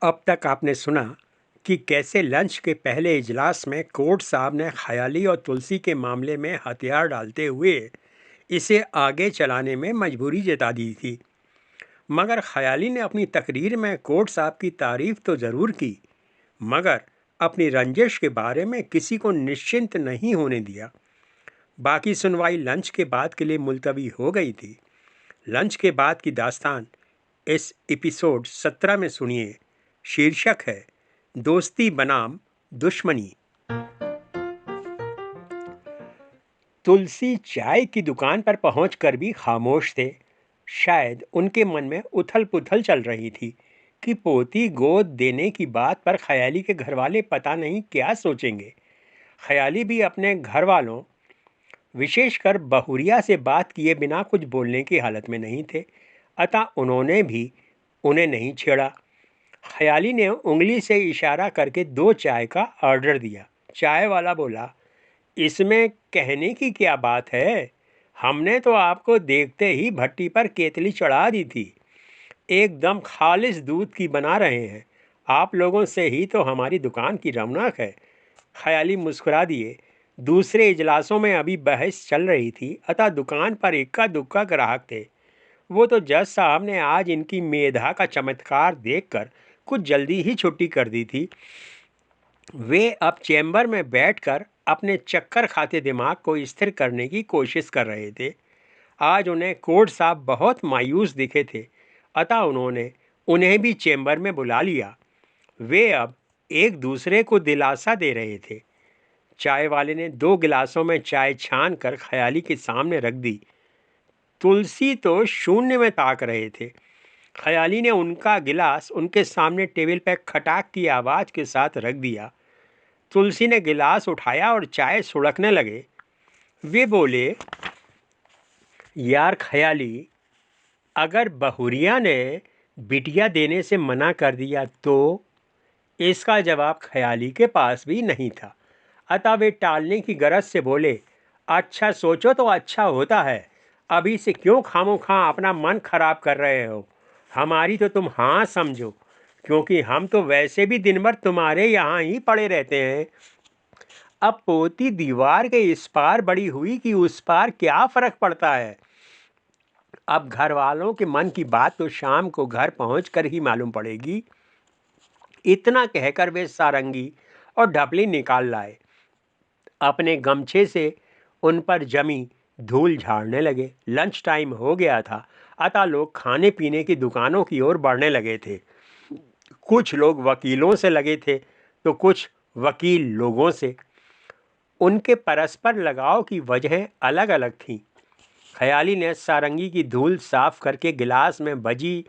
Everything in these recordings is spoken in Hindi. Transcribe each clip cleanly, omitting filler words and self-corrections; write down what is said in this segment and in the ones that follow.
अब तक आपने सुना कि कैसे लंच के पहले इजलास में कोर्ट साहब ने ख्याली और तुलसी के मामले में हथियार डालते हुए इसे आगे चलाने में मजबूरी जता दी थी। मगर ख्याली ने अपनी तकरीर में कोर्ट साहब की तारीफ तो ज़रूर की, मगर अपनी रंजिश के बारे में किसी को निश्चिंत नहीं होने दिया। बाकी सुनवाई लंच के बाद के लिए मुलतवी हो गई थी। लंच के बाद की दास्तान इस एपिसोड 17 में सुनिए। शीर्षक है दोस्ती बनाम दुश्मनी। तुलसी चाय की दुकान पर पहुंचकर भी खामोश थे। शायद उनके मन में उथल पुथल चल रही थी कि पोती गोद देने की बात पर ख्याली के घरवाले पता नहीं क्या सोचेंगे। ख्याली भी अपने घर वालों, विशेषकर बहुरिया से बात किए बिना कुछ बोलने की हालत में नहीं थे, अतः उन्होंने भी उन्हें नहीं छेड़ा। ख्याली ने उंगली से इशारा करके 2 चाय का ऑर्डर दिया। चाय वाला बोला, इसमें कहने की क्या बात है, हमने तो आपको देखते ही भट्टी पर केतली चढ़ा दी थी। एकदम खालिस दूध की बना रहे हैं। आप लोगों से ही तो हमारी दुकान की रौनक है। ख्याली मुस्कुरा दिए। दूसरे इजलासों में अभी बहस चल रही थी, अतः दुकान पर इक्का दुक्का ग्राहक थे। वो तो जज साहब ने आज इनकी मेधा का चमत्कार देखकर कुछ जल्दी ही छुट्टी कर दी थी। वे अब चैम्बर में बैठकर अपने चक्कर खाते दिमाग को स्थिर करने की कोशिश कर रहे थे। आज उन्हें कोर्ट साहब बहुत मायूस दिखे थे, अतः उन्होंने उन्हें भी चैम्बर में बुला लिया। वे अब एक दूसरे को दिलासा दे रहे थे। चाय वाले ने 2 गिलासों में चाय छान कर ख्याली के सामने रख दी। तुलसी तो शून्य में ताक रहे थे। ख्याली ने उनका गिलास उनके सामने टेबल पर खटाक की आवाज़ के साथ रख दिया। तुलसी ने गिलास उठाया और चाय सुड़कने लगे। वे बोले, यार ख्याली, अगर बहुरिया ने बिटिया देने से मना कर दिया तो? इसका जवाब ख्याली के पास भी नहीं था, अतः वे टालने की गरज से बोले, अच्छा सोचो तो अच्छा होता है। अभी से क्यों खामोखा अपना मन खराब कर रहे हो? हमारी तो तुम हाँ समझो, क्योंकि हम तो वैसे भी दिन भर तुम्हारे यहाँ ही पड़े रहते हैं। अब पोती दीवार के इस पार बड़ी हुई कि उस पार क्या फर्क पड़ता है। अब घर वालों के मन की बात तो शाम को घर पहुंचकर ही मालूम पड़ेगी। इतना कहकर वे सारंगी और ढपली निकाल लाए। अपने गमछे से उन पर जमी धूल झाड़ने लगे। लंच टाइम हो गया था, अतः लोग खाने पीने की दुकानों की ओर बढ़ने लगे थे। कुछ लोग वकीलों से लगे थे तो कुछ वकील लोगों से। उनके परस्पर लगाव की वजहें अलग अलग थीं। ख्याली ने सारंगी की धूल साफ करके गिलास में बजी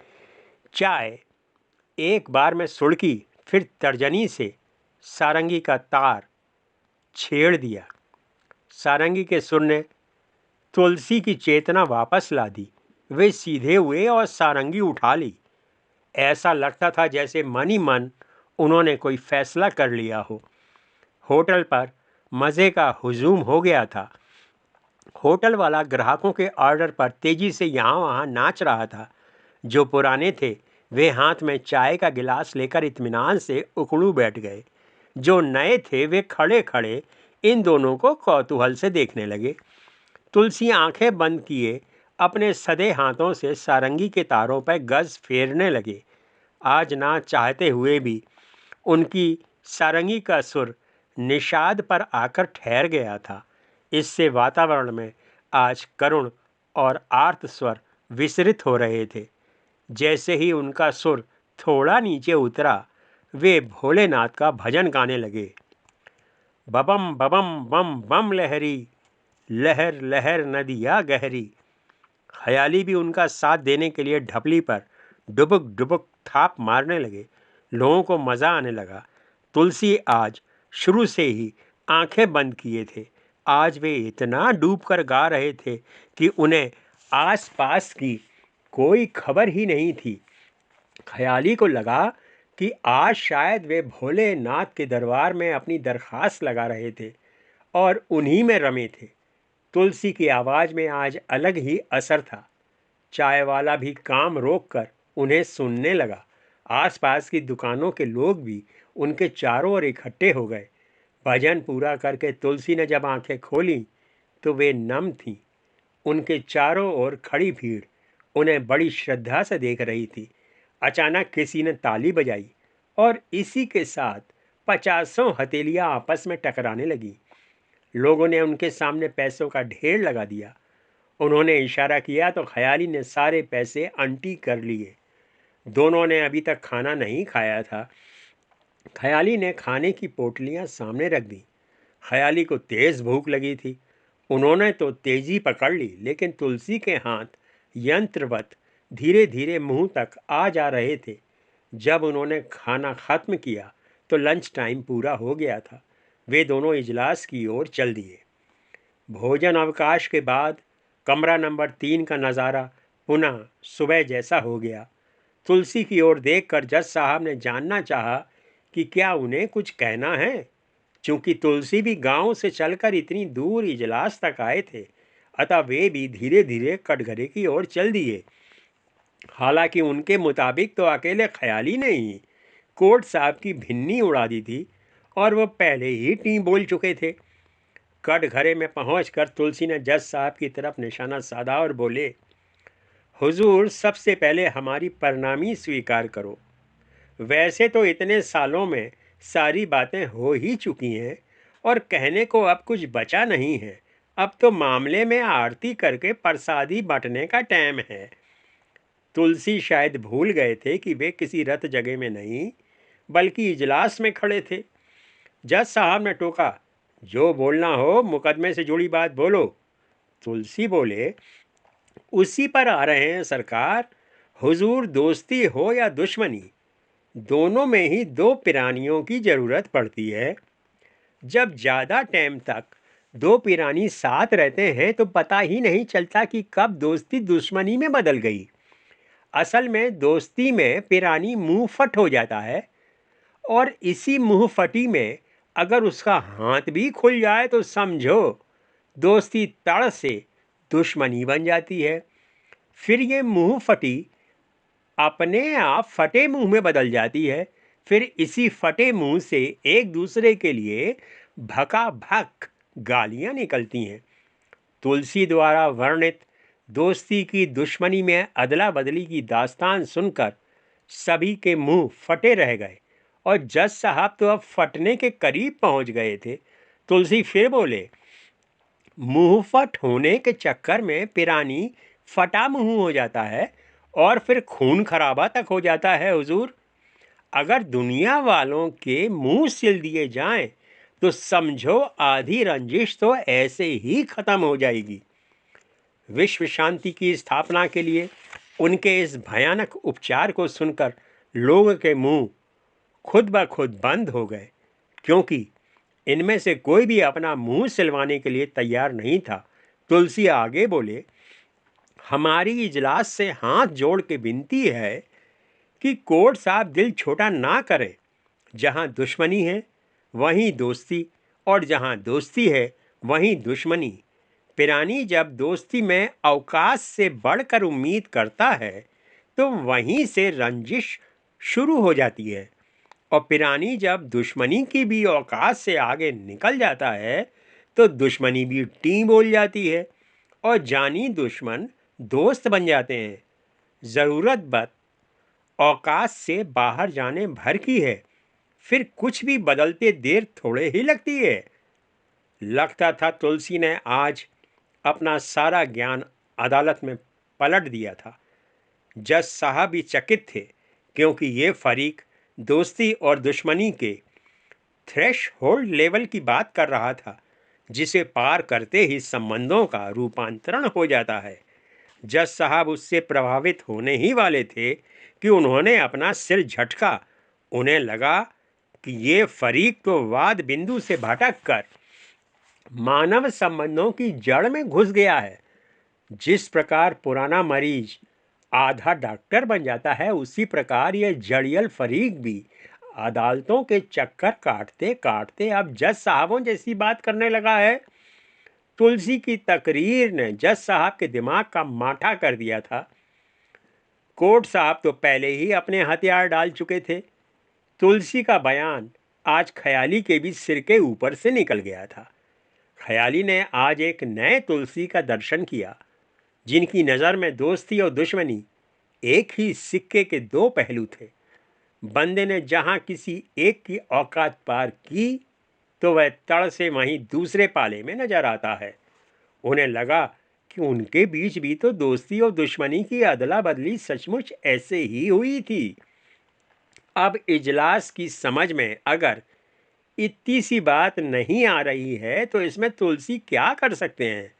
चाय एक बार में सुड़की, फिर तर्जनी से सारंगी का तार छेड़ दिया। सारंगी के सुर ने तुलसी की चेतना वापस ला दी। वे सीधे हुए और सारंगी उठा ली। ऐसा लगता था जैसे मन ही मन उन्होंने कोई फैसला कर लिया हो। होटल पर मज़े का हुजूम हो गया था। होटल वाला ग्राहकों के ऑर्डर पर तेजी से यहाँ वहाँ नाच रहा था। जो पुराने थे वे हाथ में चाय का गिलास लेकर इत्मीनान से उकड़ू बैठ गए। जो नए थे वे खड़े खड़े इन दोनों को कौतूहल से देखने लगे। तुलसी आंखें बंद किए अपने सधे हाथों से सारंगी के तारों पर गज फेरने लगे। आज ना चाहते हुए भी उनकी सारंगी का सुर निषाद पर आकर ठहर गया था। इससे वातावरण में आज करुण और आर्त स्वर विसरित हो रहे थे। जैसे ही उनका सुर थोड़ा नीचे उतरा, वे भोलेनाथ का भजन गाने लगे। बबम बबम बम बम लहरी, लहर लहर नदिया गहरी। ख्याली भी उनका साथ देने के लिए ढपली पर डुबुक डुबुक थाप मारने लगे। लोगों को मज़ा आने लगा। तुलसी आज शुरू से ही आंखें बंद किए थे। आज वे इतना डूबकर गा रहे थे कि उन्हें आसपास की कोई खबर ही नहीं थी। ख्याली को लगा कि आज शायद वे भोलेनाथ के दरबार में अपनी दरख्वास्त लगा रहे थे और उन्हीं में रमे थे। तुलसी की आवाज़ में आज अलग ही असर था। चाय वाला भी काम रोक कर उन्हें सुनने लगा। आसपास की दुकानों के लोग भी उनके चारों ओर इकट्ठे हो गए। भजन पूरा करके तुलसी ने जब आंखें खोली तो वे नम थीं। उनके चारों ओर खड़ी भीड़ उन्हें बड़ी श्रद्धा से देख रही थी। अचानक किसी ने ताली बजाई और इसी के साथ पचासों हथेलियां आपस में टकराने लगी। लोगों ने उनके सामने पैसों का ढेर लगा दिया। उन्होंने इशारा किया तो ख्याली ने सारे पैसे अंटी कर लिए। दोनों ने अभी तक खाना नहीं खाया था। ख्याली ने खाने की पोटलियां सामने रख दी। ख्याली को तेज भूख लगी थी। उन्होंने तो तेजी पकड़ ली, लेकिन तुलसी के हाथ यंत्रवत धीरे धीरे मुंह तक आ जा रहे थे। जब उन्होंने खाना खत्म किया तो लंच टाइम पूरा हो गया था। वे दोनों इजलास की ओर चल दिए। भोजन अवकाश के बाद कमरा नंबर 3 का नज़ारा पुनः सुबह जैसा हो गया। तुलसी की ओर देखकर जज साहब ने जानना चाहा कि क्या उन्हें कुछ कहना है। चूंकि तुलसी भी गांव से चलकर इतनी दूर इजलास तक आए थे, अतः वे भी धीरे धीरे कटघरे की ओर चल दिए। हालांकि उनके मुताबिक तो अकेले ख्याली ने ही कोर्ट साहब की भिन्नी उड़ा दी थी और वह पहले ही टीम बोल चुके थे। कटघरे में पहुंचकर तुलसी ने जज साहब की तरफ निशाना साधा और बोले, हुजूर, सबसे पहले हमारी प्रणामी स्वीकार करो। वैसे तो इतने सालों में सारी बातें हो ही चुकी हैं और कहने को अब कुछ बचा नहीं है। अब तो मामले में आरती करके प्रसादी बांटने का टाइम है। तुलसी शायद भूल गए थे कि वे किसी रत जगह में नहीं बल्कि इजलास में खड़े थे। जज साहब ने टोका, जो बोलना हो मुकदमे से जुड़ी बात बोलो। तुलसी बोले, उसी पर आ रहे हैं सरकार। हुजूर, दोस्ती हो या दुश्मनी, दोनों में ही दो पिरानियों की ज़रूरत पड़ती है। जब ज़्यादा टाइम तक दो पिरानी साथ रहते हैं तो पता ही नहीं चलता कि कब दोस्ती दुश्मनी में बदल गई। असल में दोस्ती में पिरानी मुंह फट हो जाता है और इसी मुंह फटी में अगर उसका हाथ भी खुल जाए तो समझो दोस्ती तड़ से दुश्मनी बन जाती है। फिर ये मुंह फटी अपने आप फटे मुंह में बदल जाती है। फिर इसी फटे मुंह से एक दूसरे के लिए भका भक गालियां निकलती हैं। तुलसी द्वारा वर्णित दोस्ती की दुश्मनी में अदला बदली की दास्तान सुनकर सभी के मुंह फटे रह गए और जज साहब तो अब फटने के करीब पहुंच गए थे। तुलसी फिर बोले, मुंह फट होने के चक्कर में पिरानी फटा मुंह हो जाता है और फिर खून खराबा तक हो जाता है। हुजूर, अगर दुनिया वालों के मुंह सिल दिए जाएं तो समझो आधी रंजिश तो ऐसे ही खत्म हो जाएगी। विश्व शांति की स्थापना के लिए उनके इस भयानक उपचार को सुनकर लोगों के मुंह खुद ब खुद बंद हो गए, क्योंकि इनमें से कोई भी अपना मुंह सिलवाने के लिए तैयार नहीं था। तुलसी आगे बोले, हमारी इजलास से हाथ जोड़ के विनती है कि कोर्ट साहब दिल छोटा ना करें। जहां दुश्मनी है वहीं दोस्ती और जहां दोस्ती है वहीं दुश्मनी। पिरानी जब दोस्ती में अवकाश से बढ़कर उम्मीद करता है तो वहीं से रंजिश शुरू हो जाती है और पिरानी जब दुश्मनी की भी औकात से आगे निकल जाता है तो दुश्मनी भी टीम बोल जाती है और जानी दुश्मन दोस्त बन जाते हैं। ज़रूरत बस औकात से बाहर जाने भर की है, फिर कुछ भी बदलते देर थोड़े ही लगती है। लगता था तुलसी ने आज अपना सारा ज्ञान अदालत में पलट दिया था। जज साहब भी चकित थे, क्योंकि ये फरीक दोस्ती और दुश्मनी के थ्रेशहोल्ड लेवल की बात कर रहा था, जिसे पार करते ही संबंधों का रूपांतरण हो जाता है। जज साहब उससे प्रभावित होने ही वाले थे कि उन्होंने अपना सिर झटका। उन्हें लगा कि ये फरीक तो वाद बिंदु से भटक कर मानव संबंधों की जड़ में घुस गया है। जिस प्रकार पुराना मरीज आधा डॉक्टर बन जाता है, उसी प्रकार ये जड़ियल फरीक भी अदालतों के चक्कर काटते काटते अब जज साहबों जैसी बात करने लगा है। तुलसी की तकरीर ने जज साहब के दिमाग का माठा कर दिया था। कोर्ट साहब तो पहले ही अपने हथियार डाल चुके थे। तुलसी का बयान आज ख्याली के भी सिर के ऊपर से निकल गया था। ख्याली ने आज एक नए तुलसी का दर्शन किया, जिनकी नज़र में दोस्ती और दुश्मनी एक ही सिक्के के दो पहलू थे। बंदे ने जहां किसी एक की औकात पार की तो वह तड़ से वहीं दूसरे पाले में नजर आता है। उन्हें लगा कि उनके बीच भी तो दोस्ती और दुश्मनी की अदला बदली सचमुच ऐसे ही हुई थी। अब इजलास की समझ में अगर इतनी सी बात नहीं आ रही है तो इसमें तुलसी क्या कर सकते हैं।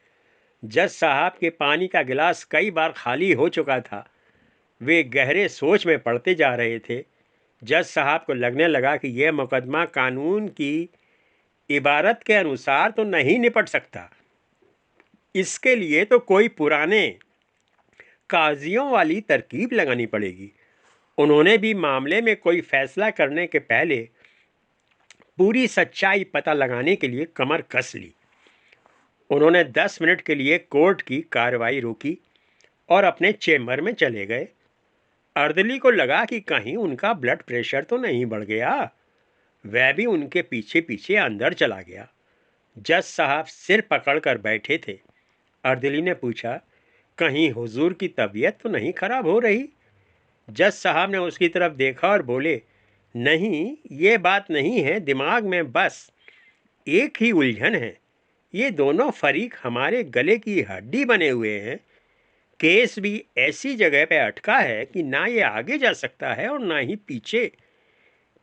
जज साहब के पानी का गिलास कई बार खाली हो चुका था। वे गहरे सोच में पड़ते जा रहे थे। जज साहब को लगने लगा कि यह मुकदमा कानून की इबारत के अनुसार तो नहीं निपट सकता। इसके लिए तो कोई पुराने काजियों वाली तरकीब लगानी पड़ेगी। उन्होंने भी मामले में कोई फैसला करने के पहले पूरी सच्चाई पता लगाने के लिए कमर कस ली। उन्होंने 10 मिनट के लिए कोर्ट की कार्रवाई रोकी और अपने चेम्बर में चले गए। अर्दली को लगा कि कहीं उनका ब्लड प्रेशर तो नहीं बढ़ गया। वह भी उनके पीछे पीछे अंदर चला गया। जज साहब सिर पकड़कर बैठे थे। अर्दली ने पूछा, कहीं हुजूर की तबीयत तो नहीं खराब हो रही? जज साहब ने उसकी तरफ देखा और बोले, नहीं, ये बात नहीं है। दिमाग में बस एक ही उलझन है। ये दोनों फरीक हमारे गले की हड्डी बने हुए हैं। केस भी ऐसी जगह पे अटका है कि ना ये आगे जा सकता है और ना ही पीछे।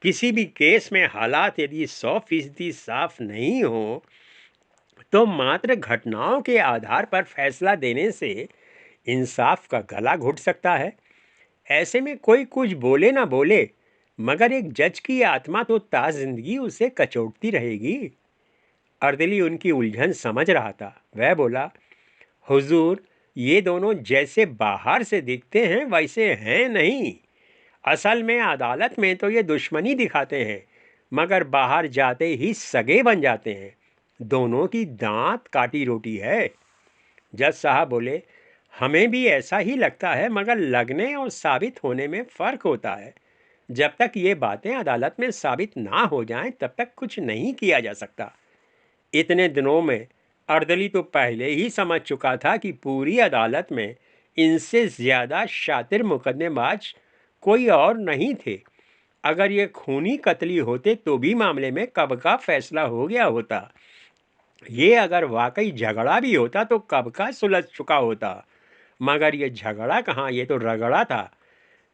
किसी भी केस में हालात यदि 100% साफ नहीं हो तो मात्र घटनाओं के आधार पर फैसला देने से इंसाफ का गला घुट सकता है। ऐसे में कोई कुछ बोले ना बोले, मगर एक जज की आत्मा तो ताज़िंदगी उसे कचोटती रहेगी। अर्दली उनकी उलझन समझ रहा था। वह बोला, हुजूर, ये दोनों जैसे बाहर से दिखते हैं वैसे हैं नहीं। असल में अदालत में तो ये दुश्मनी दिखाते हैं, मगर बाहर जाते ही सगे बन जाते हैं। दोनों की दांत काटी रोटी है। जज साहब बोले, हमें भी ऐसा ही लगता है, मगर लगने और साबित होने में फ़र्क होता है। जब तक ये बातें अदालत में साबित ना हो जाएं, तब तक कुछ नहीं किया जा सकता। इतने दिनों में अर्दली तो पहले ही समझ चुका था कि पूरी अदालत में इनसे ज़्यादा शातिर मुकदमेबाज कोई और नहीं थे। अगर ये खूनी कतली होते तो भी मामले में कब का फैसला हो गया होता। ये अगर वाकई झगड़ा भी होता तो कब का सुलझ चुका होता। मगर ये झगड़ा कहाँ, ये तो रगड़ा था,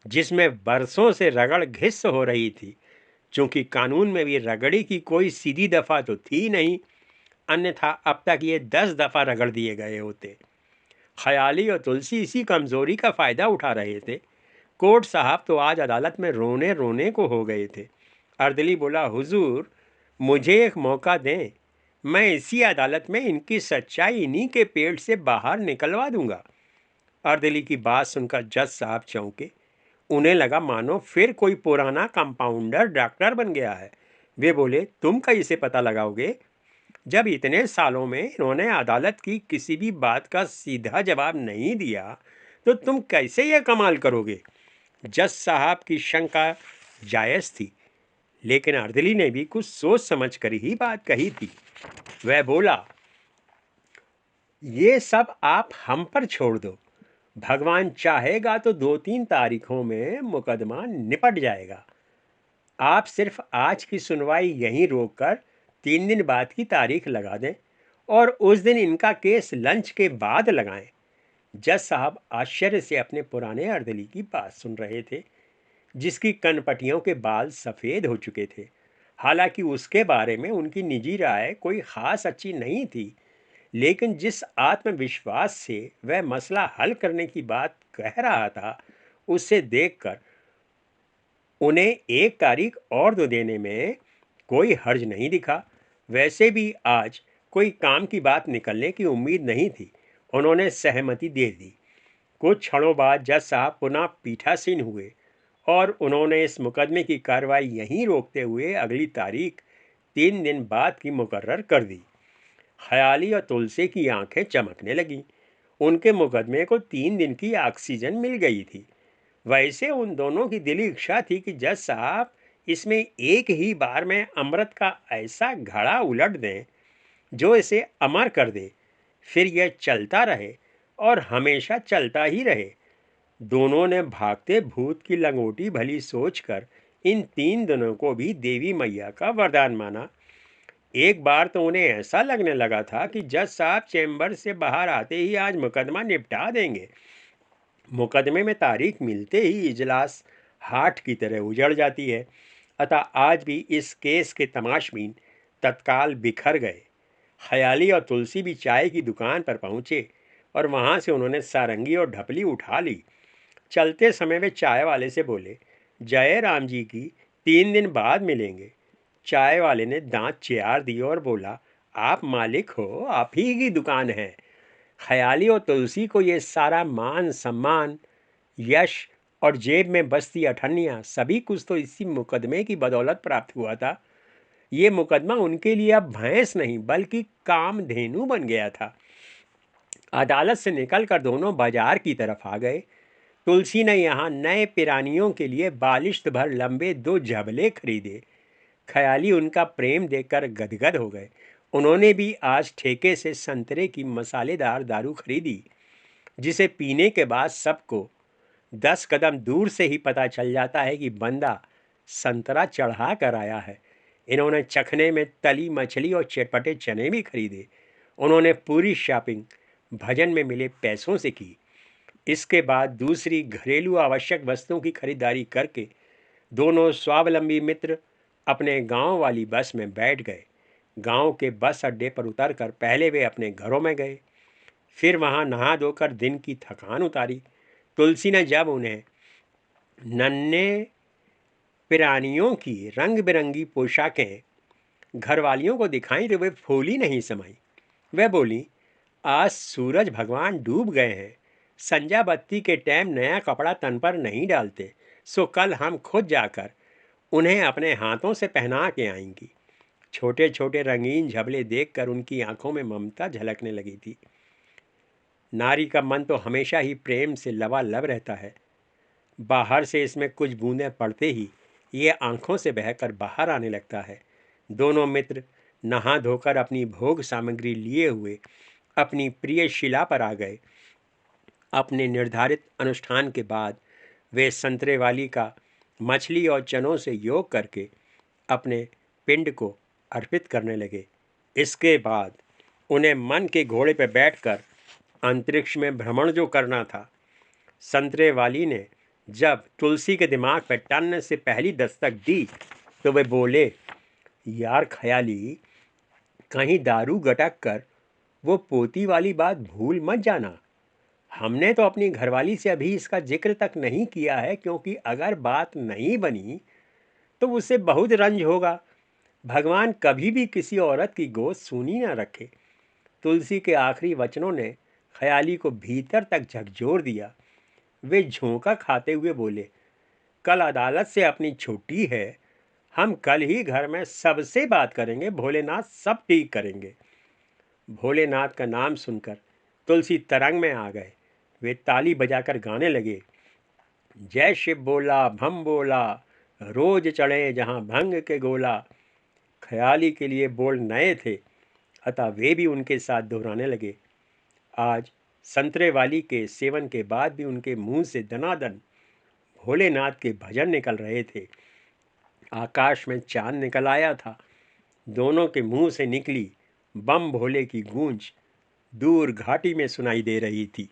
जिसमें बरसों से रगड़ घिस हो रही थी। चूंकि कानून में भी रगड़ी की कोई सीधी दफ़ा तो थी नहीं, अन्यथा अब तक ये 10 दफ़ा रगड़ दिए गए होते। ख्याली और तुलसी इसी कमज़ोरी का फ़ायदा उठा रहे थे। कोर्ट साहब तो आज अदालत में रोने रोने को हो गए थे। अर्दली बोला, हुजूर, मुझे एक मौका दें। मैं इसी अदालत में इनकी सच्चाई इन्हीं के पेट से बाहर निकलवा दूंगा। अर्दली की बात सुनकर जज साहब चौंके। उन्हें लगा मानो फिर कोई पुराना कंपाउंडर डॉक्टर बन गया है। वे बोले, तुम कैसे पता लगाओगे? जब इतने सालों में इन्होंने अदालत की किसी भी बात का सीधा जवाब नहीं दिया तो तुम कैसे यह कमाल करोगे? जज साहब की शंका जायज़ थी, लेकिन अर्दली ने भी कुछ सोच समझ कर ही बात कही थी। वह बोला, ये सब आप हम पर छोड़ दो। भगवान चाहेगा तो 2-3 तारीखों में मुकदमा निपट जाएगा। आप सिर्फ आज की सुनवाई यहीं रोककर 3 दिन बाद की तारीख लगा दें और उस दिन इनका केस लंच के बाद लगाएं। जज साहब आश्चर्य से अपने पुराने अर्दली की बात सुन रहे थे, जिसकी कनपटियों के बाल सफ़ेद हो चुके थे। हालांकि उसके बारे में उनकी निजी राय कोई ख़ास अच्छी नहीं थी, लेकिन जिस आत्मविश्वास से वह मसला हल करने की बात कह रहा था, उससे देखकर उन्हें एक तारीख और दो देने में कोई हर्ज नहीं दिखा। वैसे भी आज कोई काम की बात निकलने की उम्मीद नहीं थी। उन्होंने सहमति दे दी। कुछ क्षणों बाद जज साहब पुनः पीठासीन हुए और उन्होंने इस मुकदमे की कार्रवाई यहीं रोकते हुए अगली तारीख 3 दिन बाद की मुकर्रर कर दी। ख्याली और तुलसी की आंखें चमकने लगीं। उनके मुकदमे को 3 दिन की ऑक्सीजन मिल गई थी। वैसे उन दोनों की दिली इच्छा थी कि जज साहब इसमें एक ही बार में अमृत का ऐसा घड़ा उलट दें जो इसे अमर कर दे, फिर यह चलता रहे और हमेशा चलता ही रहे। दोनों ने भागते भूत की लंगोटी भली सोचकर इन 3 दिनों को भी देवी मैया का वरदान माना। एक बार तो उन्हें ऐसा लगने लगा था कि जज साहब चैम्बर से बाहर आते ही आज मुकदमा निपटा देंगे। मुकदमे में तारीख मिलते ही इजलास हाट की तरह उजड़ जाती है। अतः आज भी इस केस के तमाशबीन तत्काल बिखर गए। ख्याली और तुलसी भी चाय की दुकान पर पहुंचे और वहां से उन्होंने सारंगी और ढपली उठा ली। चलते समय वे चाय वाले से बोले, जय राम जी की 3 दिन बाद मिलेंगे। चाय वाले ने दांत चियार दिए और बोला, आप मालिक हो, आप ही की दुकान है। ख्याली और तुलसी को ये सारा मान सम्मान, यश और जेब में बसती अठन्नियाँ सभी कुछ तो इसी मुकदमे की बदौलत प्राप्त हुआ था। ये मुकदमा उनके लिए अब भैंस नहीं बल्कि कामधेनु बन गया था। अदालत से निकलकर दोनों बाजार की तरफ आ गए। तुलसी ने यहाँ नए पिरानियों के लिए बालिश्त भर लंबे 2 झबले खरीदे। ख्याली उनका प्रेम देखकर गदगद हो गए। उन्होंने भी आज ठेके से संतरे की मसालेदार दारू खरीदी, जिसे पीने के बाद सबको 10 कदम दूर से ही पता चल जाता है कि बंदा संतरा चढ़ा कर आया है। इन्होंने चखने में तली मछली और चटपटे चने भी खरीदे। उन्होंने पूरी शॉपिंग भजन में मिले पैसों से की। इसके बाद दूसरी घरेलू आवश्यक वस्तुओं की खरीदारी करके दोनों स्वावलंबी मित्र अपने गांव वाली बस में बैठ गए। गांव के बस अड्डे पर उतरकर पहले वे अपने घरों में गए, फिर वहां नहा धोकर दिन की थकान उतारी। तुलसी ने जब उन्हें नन्हे पिरानियों की रंग बिरंगी पोशाकें घरवालियों को दिखाई तो वे फूली नहीं समाई। वह बोली, आज सूरज भगवान डूब गए हैं, संजा बत्ती के टाइम नया कपड़ा तन पर नहीं डालते, सो कल हम खुद जाकर उन्हें अपने हाथों से पहना के आएंगी। छोटे छोटे रंगीन झबले देखकर उनकी आंखों में ममता झलकने लगी थी। नारी का मन तो हमेशा ही प्रेम से लबालब रहता है। बाहर से इसमें कुछ बूंदें पड़ते ही ये आंखों से बहकर बाहर आने लगता है। दोनों मित्र नहा धोकर अपनी भोग सामग्री लिए हुए अपनी प्रिय शिला पर आ गए। अपने निर्धारित अनुष्ठान के बाद वे संतरे वाली का मछली और चनों से योग करके अपने पिंड को अर्पित करने लगे। इसके बाद उन्हें मन के घोड़े पर बैठकर अंतरिक्ष में भ्रमण जो करना था। संतरे वाली ने जब तुलसी के दिमाग पर टन से पहली दस्तक दी तो वे बोले, यार ख्याली, कहीं दारू गटक कर वो पोती वाली बात भूल मत जाना। हमने तो अपनी घरवाली से अभी इसका जिक्र तक नहीं किया है, क्योंकि अगर बात नहीं बनी तो उससे बहुत रंज होगा। भगवान कभी भी किसी औरत की गोद सूनी न रखे। तुलसी के आखिरी वचनों ने ख्याली को भीतर तक झकझोर दिया। वे झोंका खाते हुए बोले, कल अदालत से अपनी छुट्टी है, हम कल ही घर में सबसे बात करेंगे, भोलेनाथ सब ठीक करेंगे। भोलेनाथ का नाम सुनकर तुलसी तरंग में आ गए। वे ताली बजाकर गाने लगे, जय शिव बोला भम बोला, रोज चढ़े जहाँ भंग के गोला। ख्याली के लिए बोल नए थे, अतः वे भी उनके साथ दोहराने लगे। आज संतरे वाली के सेवन के बाद भी उनके मुंह से दनादन भोलेनाथ के भजन निकल रहे थे। आकाश में चांद निकल आया था। दोनों के मुंह से निकली बम भोले की गूंज दूर घाटी में सुनाई दे रही थी।